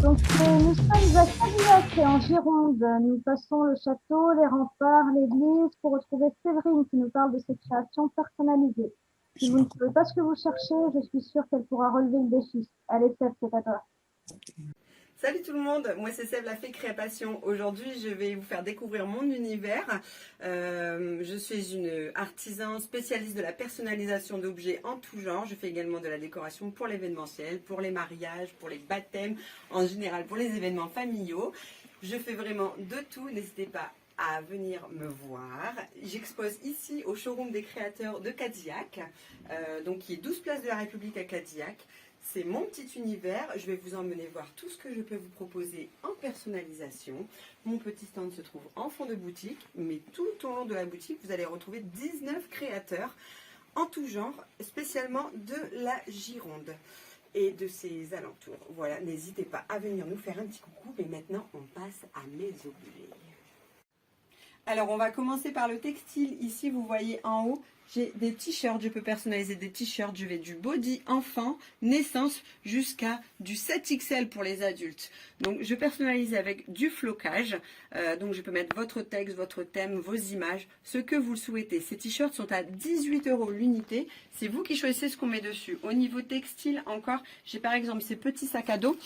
Nous sommes à Cadillac et en Gironde. Nous passons le château, les remparts, l'église pour retrouver Séverine qui nous parle de ses créations personnalisées. Si vous ne trouvez pas ce que vous cherchez, je suis sûre qu'elle pourra relever le défi. Allez, Sève, c'est à toi. Salut tout le monde, moi c'est Sève la Fée Création. Aujourd'hui je vais vous faire découvrir mon univers. Je suis une artisan spécialiste de la personnalisation d'objets en tout genre. Je fais également de la décoration pour l'événementiel, pour les mariages, pour les baptêmes, en général pour les événements familiaux. Je fais vraiment de tout, n'hésitez pas à venir me voir. J'expose ici au showroom des créateurs de Cadillac, donc qui est 12 place de la République à Cadillac. C'est mon petit univers, je vais vous emmener voir tout ce que je peux vous proposer en personnalisation. Mon petit stand se trouve en fond de boutique, mais tout au long de la boutique, vous allez retrouver 19 créateurs en tout genre, spécialement de la Gironde et de ses alentours. Voilà, n'hésitez pas à venir nous faire un petit coucou, mais maintenant on passe à mes objets. Alors on va commencer par le textile. Ici vous voyez en haut, j'ai des t-shirts, je peux personnaliser des t-shirts, je vais du body enfant, naissance, jusqu'à du 7XL pour les adultes. Donc je personnalise avec du flocage, donc je peux mettre votre texte, votre thème, vos images, ce que vous le souhaitez. Ces t-shirts sont à 18 € l'unité, c'est vous qui choisissez ce qu'on met dessus. Au niveau textile encore, j'ai par exemple ces petits sacs à dos,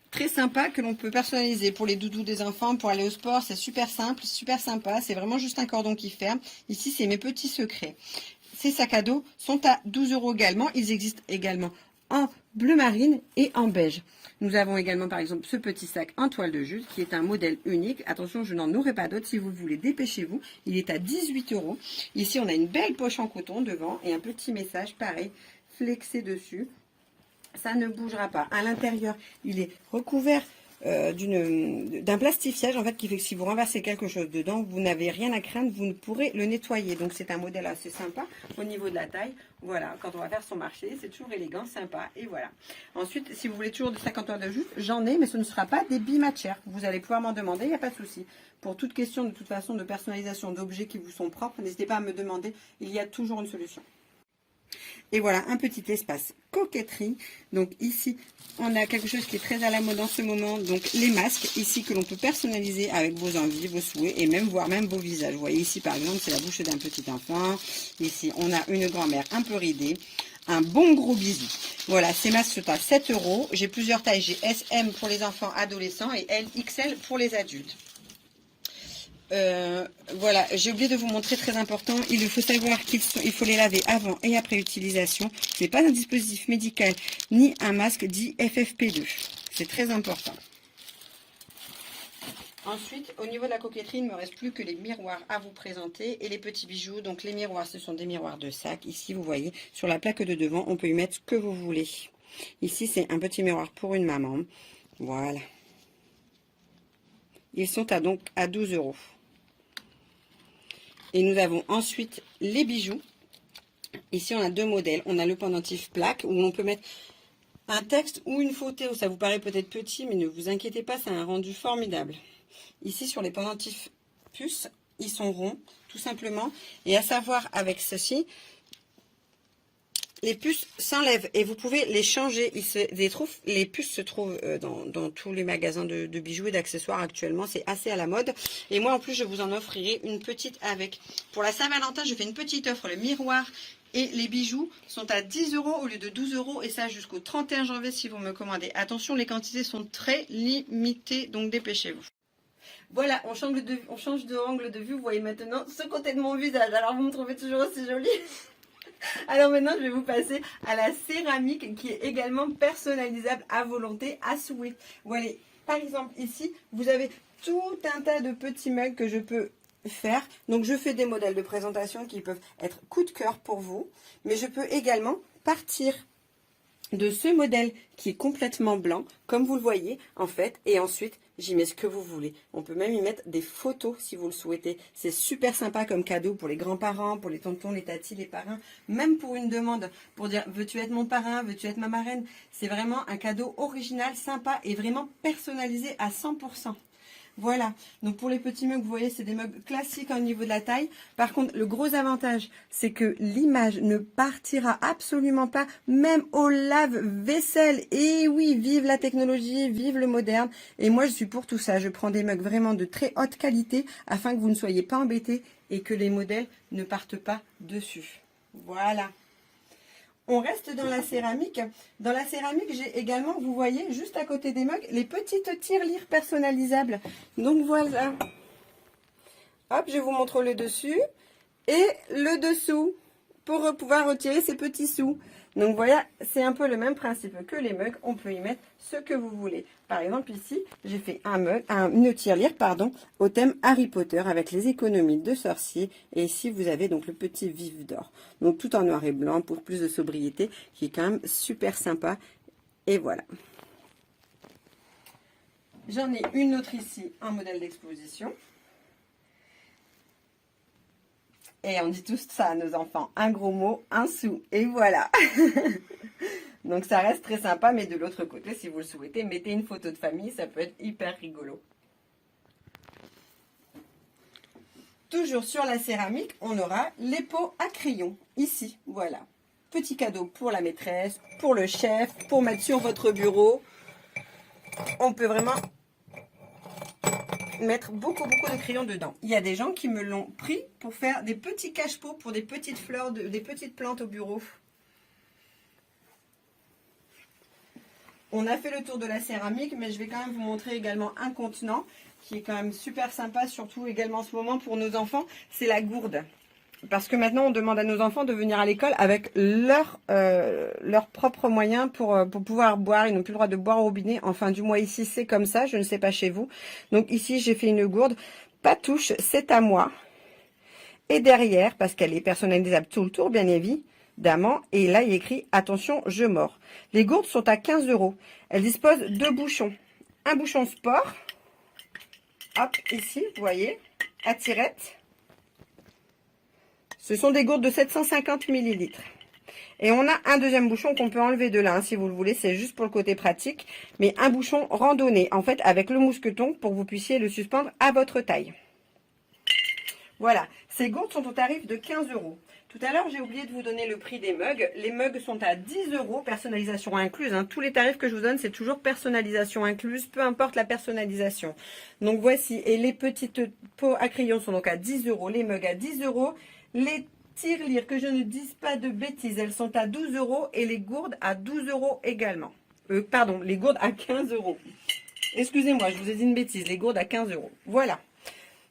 très sympa que l'on peut personnaliser pour les doudous des enfants, pour aller au sport, c'est super simple, super sympa, c'est vraiment juste un cordon qui ferme. Ici, c'est mes petits secrets. Ces sacs à dos sont à 12 € également, ils existent également en bleu marine et en beige. Nous avons également par exemple ce petit sac en toile de jute qui est un modèle unique. Attention, je n'en aurai pas d'autres, si vous le voulez, dépêchez-vous. Il est à 18 €. Ici, on a une belle poche en coton devant et un petit message pareil, flexé dessus. Ça ne bougera pas. À l'intérieur, il est recouvert d'un plastifiage, en fait, qui fait que si vous renversez quelque chose dedans, vous n'avez rien à craindre, vous ne pourrez le nettoyer. Donc, c'est un modèle assez sympa au niveau de la taille. Voilà, quand on va faire son marché, c'est toujours élégant, sympa, et voilà. Ensuite, si vous voulez toujours des 50 heures de jute, j'en ai, mais ce ne sera pas des bimatchers. Vous allez pouvoir m'en demander, il n'y a pas de souci. Pour toute question, de toute façon, de personnalisation d'objets qui vous sont propres, n'hésitez pas à me demander, il y a toujours une solution. Et voilà, un petit espace coquetterie. Donc ici, on a quelque chose qui est très à la mode en ce moment. Donc les masques, ici, que l'on peut personnaliser avec vos envies, vos souhaits, et même voir même vos visages. Vous voyez ici, par exemple, c'est la bouche d'un petit enfant. Ici, on a une grand-mère un peu ridée. Un bon gros bisou. Voilà, ces masques sont à 7 €. J'ai plusieurs tailles. J'ai SM pour les enfants adolescents et LXL pour les adultes. Voilà, j'ai oublié de vous montrer, très important, il faut savoir qu'il faut les laver avant et après utilisation. Ce n'est pas un dispositif médical ni un masque dit FFP2. C'est très important. Ensuite, au niveau de la coquetterie, il ne me reste plus que les miroirs à vous présenter et les petits bijoux. Donc les miroirs, ce sont des miroirs de sac. Ici, vous voyez, sur la plaque de devant, on peut y mettre ce que vous voulez. Ici, c'est un petit miroir pour une maman. Voilà. Ils sont donc à 12 €. Et nous avons ensuite les bijoux. Ici, on a deux modèles. On a le pendentif plaque où on peut mettre un texte ou une photo. Ça vous paraît peut-être petit, mais ne vous inquiétez pas, c'est un rendu formidable. Ici, sur les pendentifs puces, ils sont ronds, tout simplement. Et à savoir, avec ceci, les puces s'enlèvent et vous pouvez les changer. Les puces se trouvent dans tous les magasins de bijoux et d'accessoires actuellement. C'est assez à la mode. Et moi, en plus, je vous en offrirai une petite avec. Pour la Saint-Valentin, je fais une petite offre. Le miroir et les bijoux sont à 10 € au lieu de 12 €. Et ça, jusqu'au 31 janvier si vous me commandez. Attention, les quantités sont très limitées, donc dépêchez-vous. Voilà, on change de angle de vue. Vous voyez maintenant ce côté de mon visage. Alors, vous me trouvez toujours aussi jolie. Alors maintenant, je vais vous passer à la céramique qui est également personnalisable à volonté, à souhait. Voilà, par exemple ici, vous avez tout un tas de petits mugs que je peux faire. Donc je fais des modèles de présentation qui peuvent être coup de cœur pour vous, mais je peux également partir de ce modèle qui est complètement blanc, comme vous le voyez en fait, et ensuite j'y mets ce que vous voulez. On peut même y mettre des photos si vous le souhaitez. C'est super sympa comme cadeau pour les grands-parents, pour les tontons, les tatis, les parrains, même pour une demande, pour dire veux-tu être mon parrain, veux-tu être ma marraine. C'est vraiment un cadeau original, sympa et vraiment personnalisé à 100%. Voilà, donc pour les petits mugs, vous voyez, c'est des mugs classiques au niveau de la taille. Par contre, le gros avantage, c'est que l'image ne partira absolument pas, même au lave-vaisselle. Et oui, vive la technologie, vive le moderne. Et moi, je suis pour tout ça. Je prends des mugs vraiment de très haute qualité afin que vous ne soyez pas embêtés et que les modèles ne partent pas dessus. Voilà. On reste dans la céramique. Dans la céramique, j'ai également, vous voyez, juste à côté des mugs, les petites tirelires personnalisables. Donc voilà. Hop, je vous montre le dessus et le dessous pour pouvoir retirer ces petits sous. Donc voilà, c'est un peu le même principe que les mugs. On peut y mettre ce que vous voulez. Par exemple, ici, j'ai fait une tirelire, au thème Harry Potter avec les économies de sorciers. Et ici, vous avez donc le petit vif d'or. Donc tout en noir et blanc pour plus de sobriété, qui est quand même super sympa. Et voilà. J'en ai une autre ici, un modèle d'exposition. Et on dit tous ça à nos enfants, un gros mot, un sou, et voilà. Donc ça reste très sympa, mais de l'autre côté, si vous le souhaitez, mettez une photo de famille, ça peut être hyper rigolo. Toujours sur la céramique, on aura les pots à crayon, ici, voilà. Petit cadeau pour la maîtresse, pour le chef, pour mettre sur votre bureau. On peut vraiment mettre beaucoup de crayons dedans. Il y a des gens qui me l'ont pris pour faire des petits cache-pots pour des petites fleurs, des petites plantes au bureau. On a fait le tour de la céramique, mais je vais quand même vous montrer également un contenant qui est quand même super sympa, surtout également en ce moment pour nos enfants, c'est la gourde. Parce que maintenant, on demande à nos enfants de venir à l'école avec leurs propres moyens pour pouvoir boire. Ils n'ont plus le droit de boire au robinet. Enfin, du moins ici, c'est comme ça. Je ne sais pas chez vous. Donc ici, j'ai fait une gourde. Pas touche, c'est à moi. Et derrière, parce qu'elle est personnalisable tout le tour, bien évidemment. Et là, il est écrit « Attention, je mords ». Les gourdes sont à 15 €. Elles disposent de 2 bouchons. Un bouchon sport. Hop, ici, vous voyez, à tirette. Ce sont des gourdes de 750 ml. Et on a un deuxième bouchon qu'on peut enlever de là, hein, si vous le voulez. C'est juste pour le côté pratique. Mais un bouchon randonné, en fait, avec le mousqueton pour que vous puissiez le suspendre à votre taille. Voilà, ces gourdes sont au tarif de 15 €. Tout à l'heure, j'ai oublié de vous donner le prix des mugs. Les mugs sont à 10 €, personnalisation incluse. Hein. Tous les tarifs que je vous donne, c'est toujours personnalisation incluse, peu importe la personnalisation. Donc voici, et les petites pots à crayon sont donc à 10 €, les mugs à 10 €. Les tirelires, que je ne dise pas de bêtises, elles sont à 12 € et les gourdes à 12 € également. Pardon, les gourdes à 15 €. Excusez-moi, je vous ai dit une bêtise, les gourdes à 15 €. Voilà.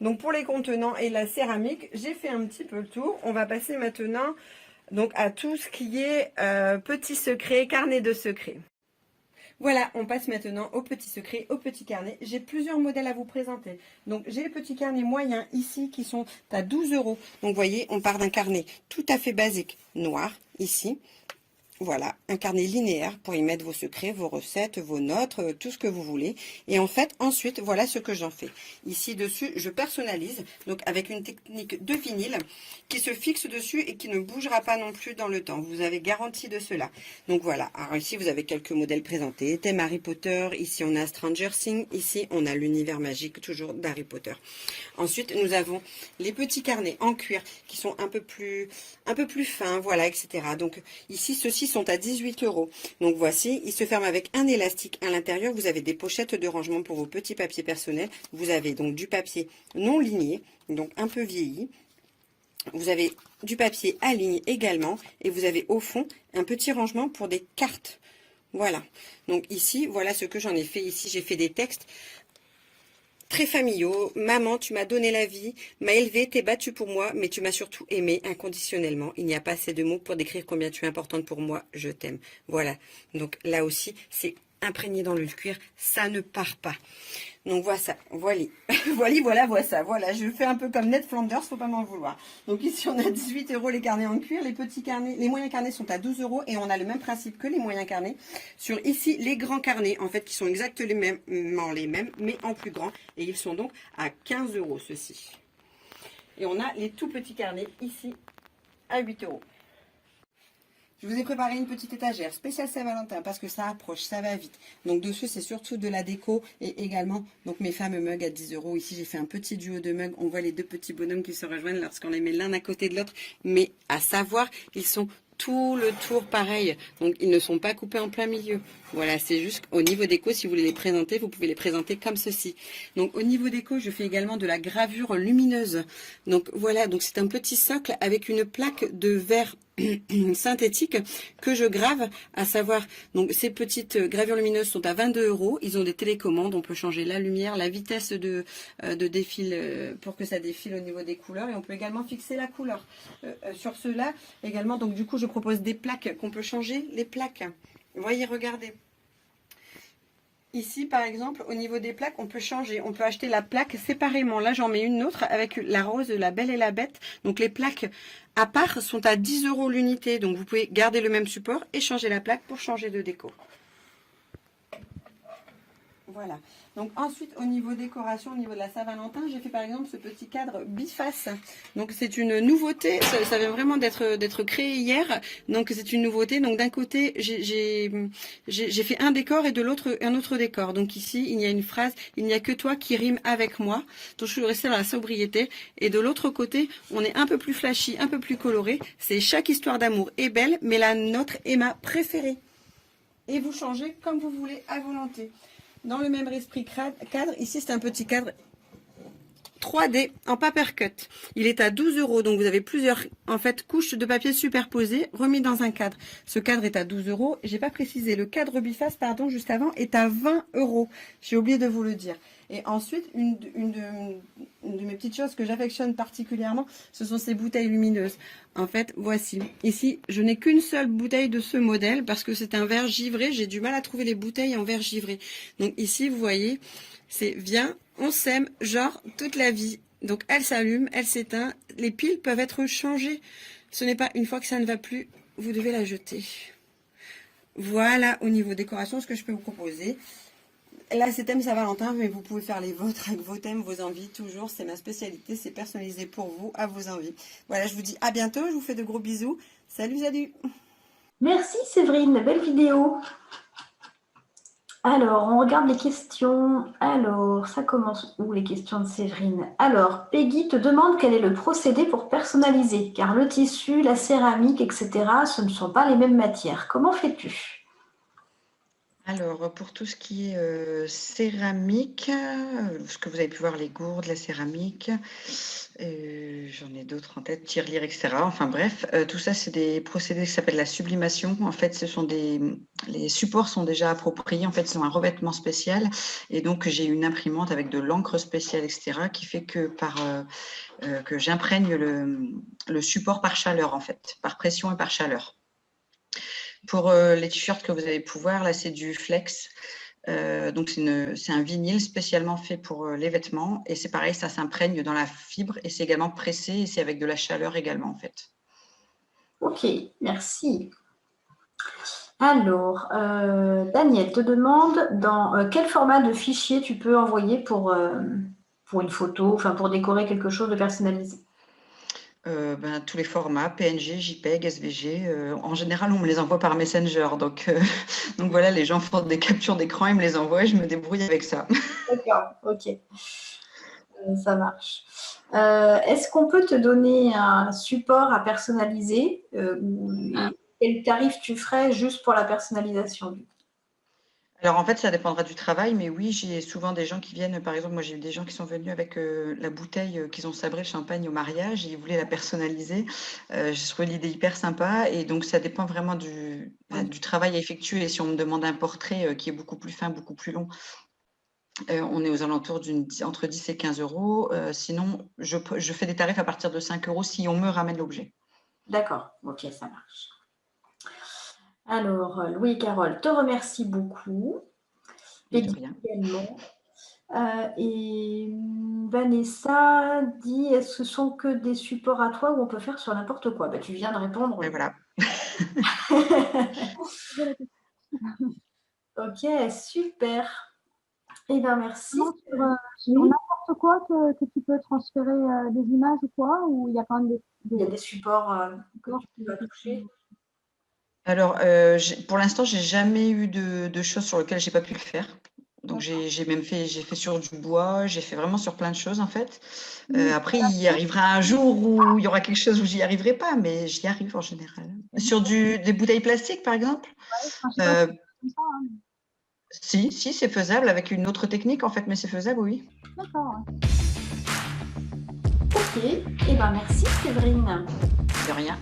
Donc pour les contenants et la céramique, j'ai fait un petit peu le tour. On va passer maintenant donc à tout ce qui est petits secrets, carnet de secrets. Voilà, on passe maintenant aux petits secrets, aux petits carnets. J'ai plusieurs modèles à vous présenter. Donc j'ai les petits carnets moyens ici qui sont à 12 €. Donc vous voyez, on part d'un carnet tout à fait basique, noir, ici. Voilà, un carnet linéaire pour y mettre vos secrets, vos recettes, vos notes, tout ce que vous voulez. Et en fait, ensuite, voilà ce que j'en fais. Ici, dessus, je personnalise, donc avec une technique de vinyle qui se fixe dessus et qui ne bougera pas non plus dans le temps. Vous avez garantie de cela. Donc voilà, alors ici, vous avez quelques modèles présentés. Thème Harry Potter, ici, on a Stranger Things, ici, on a l'univers magique, toujours d'Harry Potter. Ensuite, nous avons les petits carnets en cuir qui sont un peu plus fins, voilà, etc. Donc ici, ceux-ci sont à 18 €. Donc voici, il se ferme avec un élastique à l'intérieur. Vous avez des pochettes de rangement pour vos petits papiers personnels. Vous avez donc du papier non ligné, donc un peu vieilli. Vous avez du papier à ligne également. Et vous avez au fond un petit rangement pour des cartes. Voilà. Donc ici, voilà ce que j'en ai fait. Ici, j'ai fait des textes très familiaux. Maman, tu m'as donné la vie, m'as élevé, t'es battue pour moi, mais tu m'as surtout aimé inconditionnellement. Il n'y a pas assez de mots pour décrire combien tu es importante pour moi. Je t'aime. Voilà. Donc là aussi, c'est imprégné dans le cuir. Ça ne part pas. Donc voilà ça. Voilà. voilà ça. Voilà. Je fais un peu comme Ned Flanders, faut pas m'en vouloir. Donc ici, on a 18 € les carnets en cuir. Les petits carnets, les moyens carnets sont à 12 € et on a le même principe que les moyens carnets. Sur ici, les grands carnets, en fait, qui sont exactement les mêmes, mais en plus grand. Et ils sont donc à 15 € ceux-ci. Et on a les tout petits carnets ici à 8 €. Je vous ai préparé une petite étagère spéciale Saint-Valentin parce que ça approche, ça va vite. Donc dessus, c'est surtout de la déco et également donc mes fameux mugs à 10 euros. Ici, j'ai fait un petit duo de mugs. On voit les deux petits bonhommes qui se rejoignent lorsqu'on les met l'un à côté de l'autre. Mais à savoir, ils sont tout le tour pareil. Donc, ils ne sont pas coupés en plein milieu. Voilà, c'est juste au niveau déco, si vous voulez les présenter, vous pouvez les présenter comme ceci. Donc, au niveau déco, je fais également de la gravure lumineuse. Donc, voilà, donc c'est un petit socle avec une plaque de verre synthétique que je grave, à savoir, donc ces petites gravures lumineuses sont à 22 euros. Ils ont des télécommandes, on peut changer la lumière, la vitesse de défile pour que ça défile au niveau des couleurs et on peut également fixer la couleur sur ceux-là également. Donc du coup, je propose des plaques qu'on peut changer, les plaques. Vous voyez, regardez. Ici, par exemple, au niveau des plaques, on peut changer. On peut acheter la plaque séparément. Là, j'en mets une autre avec la rose, la belle et la bête. Donc, les plaques à part sont à 10 euros l'unité. Donc, vous pouvez garder le même support et changer la plaque pour changer de déco. Voilà. Donc ensuite, au niveau décoration, au niveau de la Saint-Valentin, j'ai fait par exemple ce petit cadre biface. Donc c'est une nouveauté, ça vient vraiment d'être créé hier. Donc c'est une nouveauté. Donc d'un côté, j'ai fait un décor et de l'autre un autre décor. Donc ici, il y a une phrase, il n'y a que toi qui rime avec moi. Donc je suis restée dans la sobriété. Et de l'autre côté, on est un peu plus flashy, un peu plus coloré. C'est chaque histoire d'amour est belle, mais la nôtre est ma préférée. Et vous changez comme vous voulez à volonté. Dans le même esprit cadre, ici c'est un petit cadre 3D en paper cut. Il est à 12 euros, donc vous avez plusieurs en fait couches de papier superposées remis dans un cadre. Ce cadre est à 12 euros. J'ai pas précisé, le cadre biface, pardon, juste avant, est à 20 euros. J'ai oublié de vous le dire. Et ensuite, une de mes petites choses que j'affectionne particulièrement, ce sont ces bouteilles lumineuses. En fait, voici. Ici, je n'ai qu'une seule bouteille de ce modèle parce que c'est un verre givré. J'ai du mal à trouver les bouteilles en verre givré. Donc ici, vous voyez, c'est viens, on s'aime, genre toute la vie. Donc elle s'allume, elle s'éteint. Les piles peuvent être changées. Ce n'est pas une fois que ça ne va plus, vous devez la jeter. Voilà au niveau décoration ce que je peux vous proposer. Là, c'est thème Saint-Valentin, mais vous pouvez faire les vôtres avec vos thèmes, vos envies. Toujours, c'est ma spécialité, c'est personnalisé pour vous, à vos envies. Voilà, je vous dis à bientôt, je vous fais de gros bisous. Salut, salut. Merci Séverine, belle vidéo. Alors, on regarde les questions. Alors, ça commence où les questions de Séverine? Alors, Peggy te demande quel est le procédé pour personnaliser, car le tissu, la céramique, etc., ce ne sont pas les mêmes matières. Comment fais-tu? Alors, pour tout ce qui est céramique, ce que vous avez pu voir, les gourdes, la céramique, j'en ai d'autres en tête, tirelire, etc. Enfin bref, tout ça, c'est des procédés qui s'appellent la sublimation. En fait, les supports sont déjà appropriés. En fait, ils ont un revêtement spécial. Et donc, j'ai une imprimante avec de l'encre spéciale, etc., qui fait que que j'imprègne le support par chaleur, en fait, par pression et par chaleur. Pour les t-shirts que vous avez pu voir, là, c'est du flex. Donc, c'est un vinyle spécialement fait pour les vêtements. Et c'est pareil, ça s'imprègne dans la fibre et c'est également pressé et c'est avec de la chaleur également, en fait. Ok, merci. Alors, Daniel te demande dans quel format de fichier tu peux envoyer pour une photo, enfin pour décorer quelque chose de personnalisé. Tous les formats, PNG, JPEG, SVG. En général, on me les envoie par Messenger. Donc voilà, les gens font des captures d'écran, ils me les envoient et je me débrouille avec ça. D'accord, ok. Ça marche. Est-ce qu'on peut te donner un support à personnaliser et quel tarif tu ferais juste pour la personnalisation? Alors en fait, ça dépendra du travail, mais oui, j'ai souvent des gens qui viennent, par exemple, moi j'ai eu des gens qui sont venus avec la bouteille qu'ils ont sabré le champagne au mariage et ils voulaient la personnaliser. J'ai trouvé l'idée hyper sympa et donc ça dépend vraiment du travail à effectuer. Et si on me demande un portrait qui est beaucoup plus fin, beaucoup plus long, on est aux alentours entre 10 et 15 euros. Sinon, je fais des tarifs à partir de 5 euros si on me ramène l'objet. D'accord, ok, ça marche. Alors, Louis et Carole te remercie beaucoup. Et de rien. Également. Et Vanessa dit, est-ce que ce sont que des supports à toi ou on peut faire sur n'importe quoi? Tu viens de répondre. Et voilà. Ok, super. Eh bien, merci. Sur n'importe quoi que tu peux transférer des images ou quoi, ou il y a quand même Il y a des supports que tu peux toucher. Alors, pour l'instant, j'ai jamais eu de choses sur lesquelles j'ai pas pu le faire. Donc, j'ai fait sur du bois, j'ai fait vraiment sur plein de choses en fait. Après, il y arrivera un jour où il y aura quelque chose où j'y arriverai pas, mais j'y arrive en général. Sur des bouteilles plastiques, par exemple. Enfin, je sais pas si c'est comme ça, hein. Si, c'est faisable avec une autre technique en fait, mais c'est faisable, oui. D'accord. Ok, et ben merci Séverine. De rien.